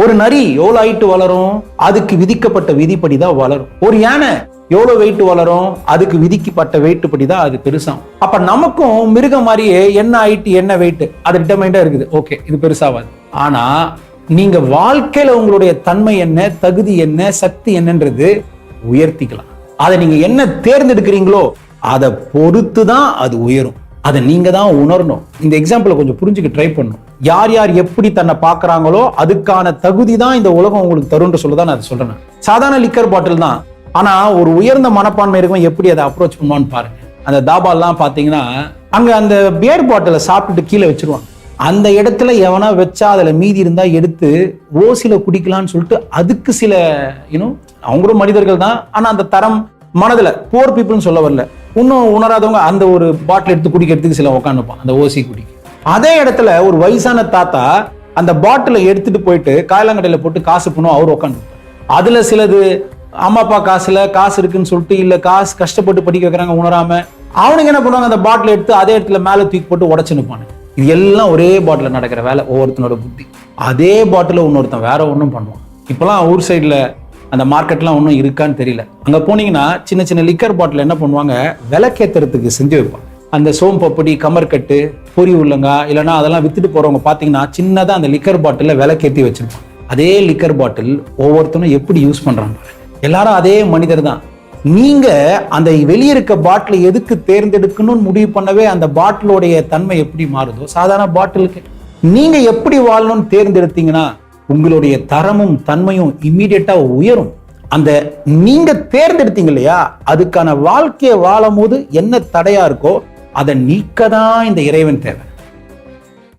ஒரு நரி எவ்வளவு ஹைட் வளரும், அதுக்கு விதிக்கப்பட்ட விதிப்படி தான் வளரும். ஒரு யானை எவ்வளவு வெயிட் வளரும், அதுக்கு விதிக்கப்பட்ட வெயிட் படி தான் அது பெருசாகும். அப்ப நமக்கும் மிருகம் மாதிரியே என்ன ஹைட் என்ன வெயிட் அது டிட்டர்மைண்டா இருக்குது. ஓகே, இது பெருசாவாது. ஆனா நீங்க வாழ்க்கையில உங்களுடைய தன்மை என்ன, தகுதி என்ன, சக்தி என்னன்றது உயர்த்திக்கலாம். அதை நீங்க என்ன தேர்ந்தெடுக்கிறீங்களோ அதை பொறுத்து தான் அது உயரும். அதை நீங்க தான் உணரணும். இந்த எக்ஸாம்பிளை கொஞ்சம் புரிஞ்சுக்க ட்ரை பண்ணணும். யார் யார் எப்படி தன்னை பார்க்கறாங்களோ அதுக்கான தகுதி தான் இந்த உலகம் உங்களுக்கு தரும்னு சொல்லதான் நான் அதை சொல்றேன். சாதாரண லிக்கர் பாட்டில் தான், ஆனா ஒரு உயர்ந்த மனப்பான்மை இருக்கும் எப்படி அதை அப்ரோச் பண்ணுவான்னு பாருங்க. அந்த தாபாலாம் பாத்தீங்கன்னா அங்க அந்த பியர் பாட்டில சாப்பிட்டுட்டு கீழே வச்சிருவாங்க. அந்த இடத்துல எவனா வச்சா அதுல மீதி இருந்தா எடுத்து ஓசில குடிக்கலாம்னு சொல்லிட்டு அதுக்கு சில அவங்களும் மனிதர்கள் தான், ஆனா அந்த தரம் மனதுல போர் பீப்புள்னு சொல்ல வரல, இன்னும் உணராதவங்க அந்த ஒரு பாட்டில் எடுத்து குடிக்கிறதுக்கு சில உட்காந்துப்பான் அந்த ஓசி குடிக்க. அதே இடத்துல ஒரு வயசான தாத்தா அந்த பாட்டிலை எடுத்துட்டு போயிட்டு காயலாங்கடையில போட்டு காசு பண்ணுவோம், அவர் உட்காந்து. அதுல சிலது அம்மா அப்பா காசு இருக்குன்னு சொல்லிட்டு இல்ல காசு கஷ்டப்பட்டு படிக்க வைக்கிறாங்க உணராம அவனுக்கு என்ன பண்ணுவாங்க, அந்த பாட்டில் எடுத்து அதே இடத்துல மேல தூக்கி போட்டு உடச்சு நிற்பானு. இது எல்லாம் ஒரே பாட்டில் நடக்கிற வேலை, ஒவ்வொருத்தனோட புத்தி. அதே பாட்டில இன்னொருத்தன் வேற ஒன்றும் பண்ணுவான். இப்பெல்லாம் ஊர் சைட்ல அந்த மார்க்கெட்லாம் ஒன்றும் இருக்கான்னு தெரியல. அங்க போனீங்கன்னா சின்ன சின்ன லிக்கர் பாட்டில் என்ன பண்ணுவாங்க, விளக்கேத்துறதுக்கு செஞ்சு வைப்பாங்க. அந்த சோம்பப்படி, கமர்கட்டு, பொரி உள்ளங்கா இல்லைன்னா அதெல்லாம் வித்துட்டு போறவங்க பாத்தீங்கன்னா சின்னதா அந்த லிக்கர் பாட்டில விளக்கேத்தி வச்சிருப்பாங்க. அதே லிக்கர் பாட்டில் ஒவ்வொருத்தனும் எப்படி யூஸ் பண்றாங்க, எல்லாரும் அதே மனிதர் தான். நீங்க அந்த வெளியே இருக்க பாட்டில் எதுக்கு தேர்ந்தெடுக்கணும்னு முடிவு பண்ணவே அந்த பாட்டிலோடைய தன்மை எப்படி மாறுதோ சாதாரண பாட்டிலுக்கு நீங்க எப்படி வாழணும்னு தேர்ந்தெடுத்தீங்கன்னா உங்களுடைய தரமும் தன்மையும் இம்மீடியட்டா உயரும். அந்த நீங்க தேர்ந்தெடுத்தீங்க இல்லையா, அதுக்கான வாழ்க்கையை வாழும் போது என்ன தடையா இருக்கோ அதை நீக்கதான் இந்த இறைவன் தேவை.